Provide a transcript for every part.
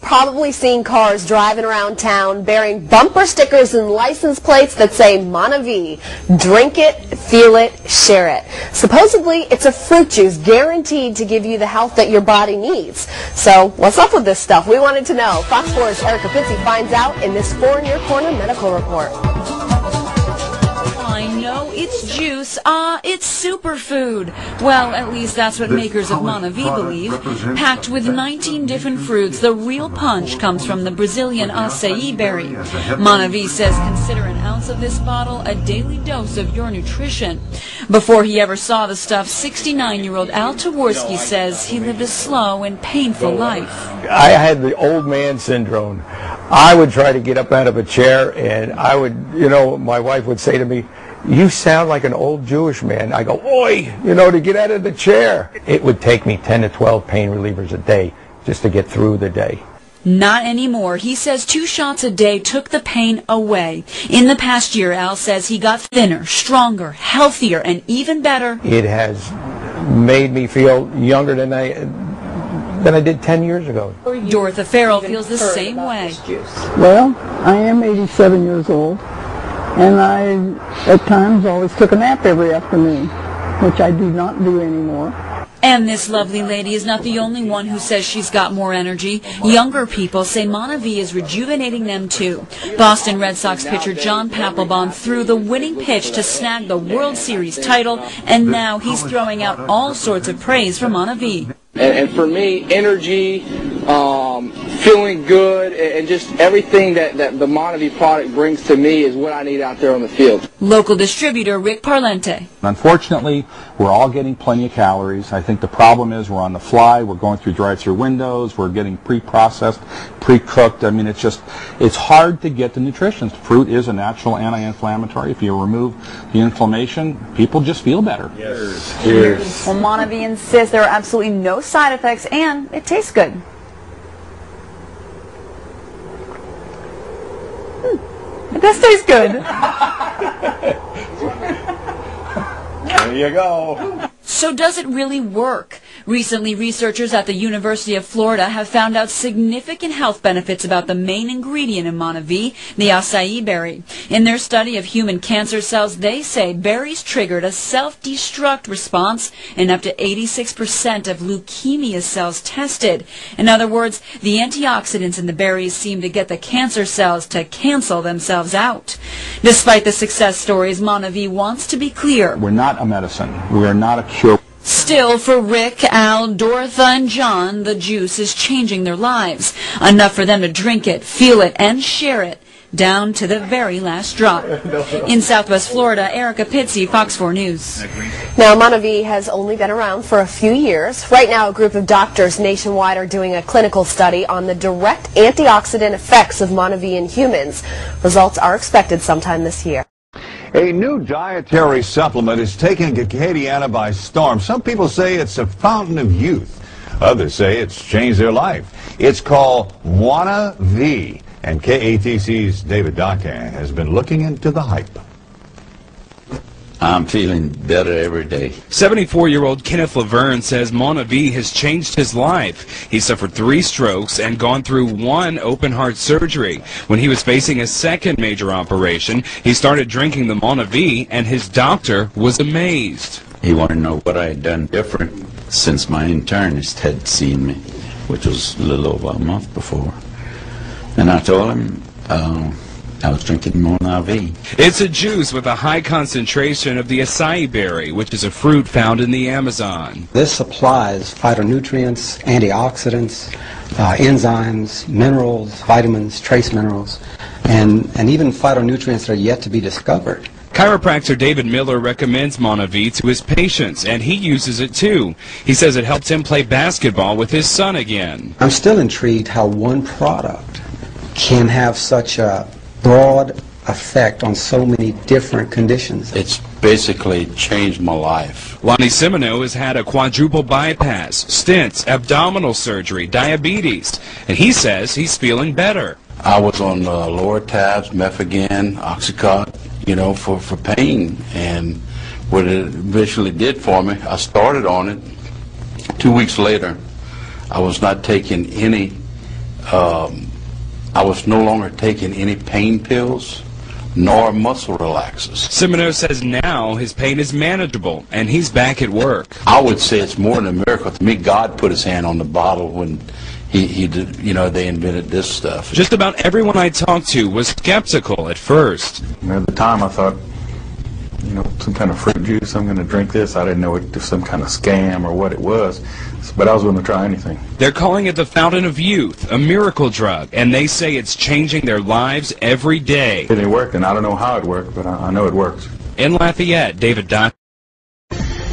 Probably seen cars driving around town bearing bumper stickers and license plates that say MonaVie. Drink it, feel it, share it. Supposedly, it's a fruit juice guaranteed to give you the health that your body needs. So, what's up with this stuff? We wanted to know. Fox 4's Erica Pizzi finds out in this 4 in Your Corner medical report. I know it's juice. It's superfood. Well, at least that's what makers of MonaVie believe. Packed with 19 different fruits, the real punch comes from the Brazilian acai berry. MonaVie says consider an ounce of this bottle a daily dose of your nutrition. Before he ever saw the stuff, 69-year-old Al Tawarski says he lived a slow and painful life. I had the old man syndrome. I would try to get up out of a chair, and I would, my wife would say to me, "You sound like an old Jewish man." I go, "Oi," to get out of the chair. It would take me 10 to 12 pain relievers a day just to get through the day. Not anymore. He says 2 shots a day took the pain away. In the past year, Al says he got thinner, stronger, healthier, and even better. It has made me feel younger than I did 10 years ago. Dorothy Farrell feels the same way. Well, I am 87 years old, and I, at times, always took a nap every afternoon, which I do not do anymore. And this lovely lady is not the only one who says she's got more energy. Younger people say MonaVie is rejuvenating them too. Boston Red Sox pitcher John Papelbon threw the winning pitch to snag the World Series title, and now he's throwing out all sorts of praise for MonaVie. And for me, energy, feeling good, and just everything that the MonaVie product brings to me is what I need out there on the field. Local distributor Rick Parlente. Unfortunately, we're all getting plenty of calories. I think the problem is we're on the fly, we're going through drive-through windows, we're getting pre-processed, pre-cooked. I mean, it's hard to get the nutrition. Fruit is a natural anti-inflammatory. If you remove the inflammation, people just feel better. Yes. Cheers. Well, MonaVie insists there are absolutely no side effects, and it tastes good. It does taste good. There you go. So does it really work? Recently, researchers at the University of Florida have found out significant health benefits about the main ingredient in MonaVie, the acai berry. In their study of human cancer cells, they say berries triggered a self-destruct response in up to 86% of leukemia cells tested. In other words, the antioxidants in the berries seem to get the cancer cells to cancel themselves out. Despite the success stories, MonaVie wants to be clear. We're not a medicine. We're not a cure. Still, for Rick, Al, Dorothy, and John, the juice is changing their lives. Enough for them to drink it, feel it, and share it, down to the very last drop. In Southwest Florida, Erica Pizzi, Fox 4 News. Now, MonaVie has only been around for a few years. Right now, a group of doctors nationwide are doing a clinical study on the direct antioxidant effects of MonaVie in humans. Results are expected sometime this year. A new dietary supplement is taking Acadiana by storm. Some people say it's a fountain of youth. Others say it's changed their life. It's called MonaVie, and KATC's David Dacan has been looking into the hype. I'm feeling better every day. 74-year-old Kenneth Laverne says MonaVie has changed his life. He suffered 3 strokes and gone through 1 open-heart surgery. When he was facing a second major operation, he started drinking the MonaVie, and his doctor was amazed. He wanted to know what I had done different since my internist had seen me, which was a little over a month before. And I told him, I was drinking MonaVie. It's a juice with a high concentration of the acai berry, which is a fruit found in the Amazon. This supplies phytonutrients, antioxidants, enzymes, minerals, vitamins, trace minerals, and even phytonutrients that are yet to be discovered. Chiropractor David Miller recommends MonaVie to his patients, and he uses it too. He says it helps him play basketball with his son again. I'm still intrigued how one product can have such a broad effect on so many different conditions. It's basically changed my life. Lonnie Simino has had a quadruple bypass, stents, abdominal surgery, diabetes, and he says he's feeling better. I was on lower tabs, Mephagen, Oxycontin, for pain, and what it eventually did for me, I started on it. 2 weeks later, I was not taking any I was no longer taking any pain pills nor muscle relaxers. Semino says now his pain is manageable and he's back at work. I would say it's more than a miracle to me. God put his hand on the bottle when he did, you know, they invented this stuff. Just about everyone I talked to was skeptical at first. At the time I thought, you know, some kind of fruit juice, I'm going to drink this. I didn't know it was some kind of scam or what it was, but I was going to try anything. They're calling it the fountain of youth, a miracle drug, and they say it's changing their lives every day. It worked, and I don't know how it worked, but I know it works. In Lafayette, David Dot.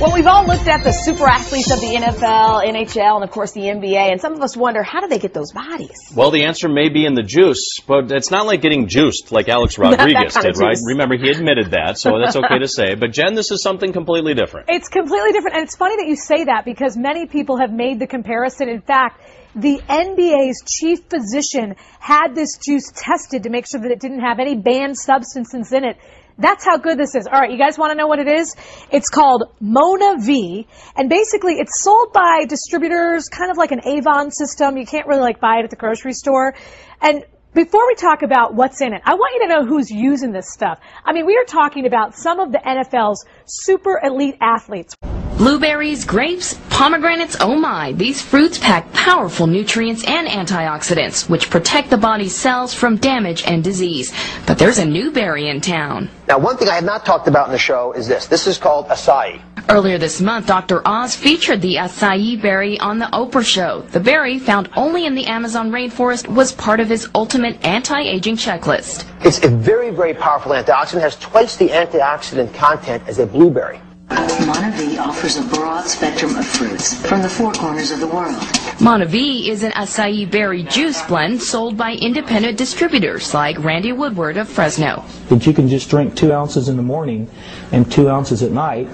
Well, we've all looked at the super athletes of the NFL, NHL, and of course the NBA, and some of us wonder, how do they get those bodies? Well, the answer may be in the juice, but it's not like getting juiced like Alex Rodriguez did, right? Remember, he admitted that, so that's okay to say. But Jen, this is something completely different. It's completely different, and it's funny that you say that because many people have made the comparison. In fact, the NBA's chief physician had this juice tested to make sure that it didn't have any banned substances in it. That's how good this is. All right, you guys want to know what it is? It's called MonaVie, and basically it's sold by distributors, kind of like an Avon system. You can't really buy it at the grocery store. And before we talk about what's in it, I want you to know who's using this stuff. I mean, we are talking about some of the NFL's super elite athletes. Blueberries, grapes, pomegranates, oh my, these fruits pack powerful nutrients and antioxidants, which protect the body's cells from damage and disease. But there's a new berry in town. Now, one thing I have not talked about in the show is this. This is called acai. Earlier this month, Dr. Oz featured the acai berry on the Oprah Show. The berry, found only in the Amazon rainforest, was part of his ultimate anti-aging checklist. It's a very, very powerful antioxidant. It has twice the antioxidant content as a blueberry. MonaVie offers a broad spectrum of fruits from the four corners of the world. MonaVie is an acai berry juice blend sold by independent distributors like Randy Woodward of Fresno. That you can just drink 2 ounces in the morning and 2 ounces at night,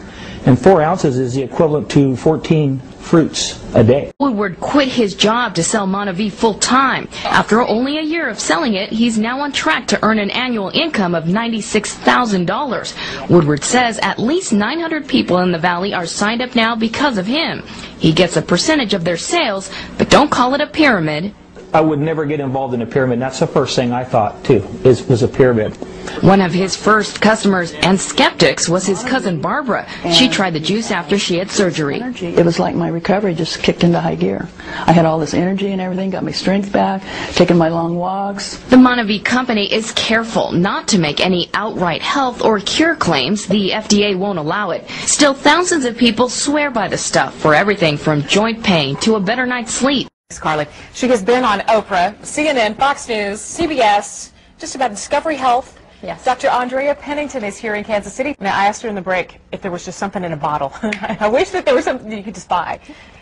and 4 ounces is the equivalent to 14 fruits a day. Woodward quit his job to sell MonaVie full-time. After only a year of selling it, he's now on track to earn an annual income of $96,000. Woodward says at least 900 people in the valley are signed up now because of him. He gets a percentage of their sales, but don't call it a pyramid. I would never get involved in a pyramid. That's the first thing I thought, too, was a pyramid. One of his first customers and skeptics was his cousin Barbara. She tried the juice after she had surgery. It was like my recovery just kicked into high gear. I had all this energy and everything, got my strength back, taking my long walks. The MonaVie company is careful not to make any outright health or cure claims. The FDA won't allow it. Still, thousands of people swear by the stuff for everything from joint pain to a better night's sleep. Carly. She has been on Oprah, CNN, Fox News, CBS, just about Discovery Health. Yes. Dr. Andrea Pennington is here in Kansas City. Now, I asked her in the break if there was just something in a bottle. I wish that there was something you could just buy.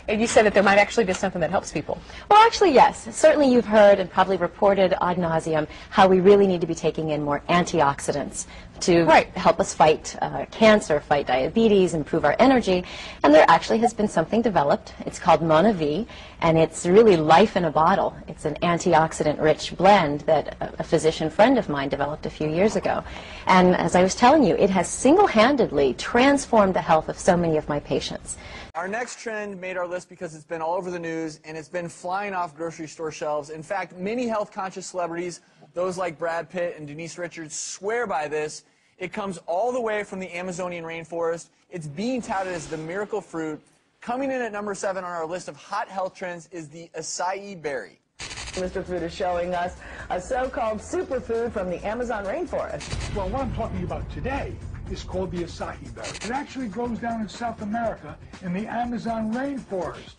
And you said that there might actually be something that helps people. Well, actually, yes. Certainly you've heard and probably reported ad nauseum how we really need to be taking in more antioxidants to help us fight cancer, fight diabetes, improve our energy. And there actually has been something developed. It's called MonaVie, and it's really life in a bottle. It's an antioxidant-rich blend that a physician friend of mine developed a few years ago. And as I was telling you, it has single-handedly transformed the health of so many of my patients. Our next trend made our list because it's been all over the news and it's been flying off grocery store shelves. In fact, many health-conscious celebrities, those like Brad Pitt and Denise Richards, swear by this. It comes all the way from the Amazonian rainforest. It's being touted as the miracle fruit. Coming in at number 7 on our list of hot health trends is the acai berry. Mr. Food is showing us a so-called superfood from the Amazon rainforest. Well, what I'm talking about today is called the acai berry. It actually grows down in South America in the Amazon rainforest.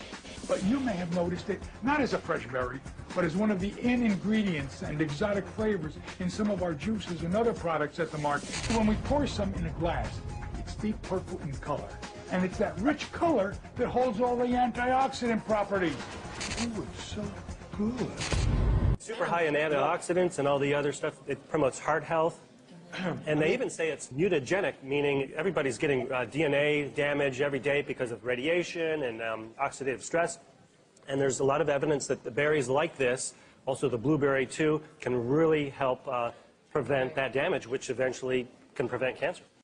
But you may have noticed it not as a fresh berry, but as one of the ingredients and exotic flavors in some of our juices and other products at the market. So when we pour some in a glass, it's deep purple in color. And it's that rich color that holds all the antioxidant properties. Oh, it's so good. Super high in antioxidants and all the other stuff. It promotes heart health. And they even say it's mutagenic, meaning everybody's getting DNA damage every day because of radiation and oxidative stress. And there's a lot of evidence that the berries like this, also the blueberry too, can really help prevent that damage, which eventually can prevent cancer.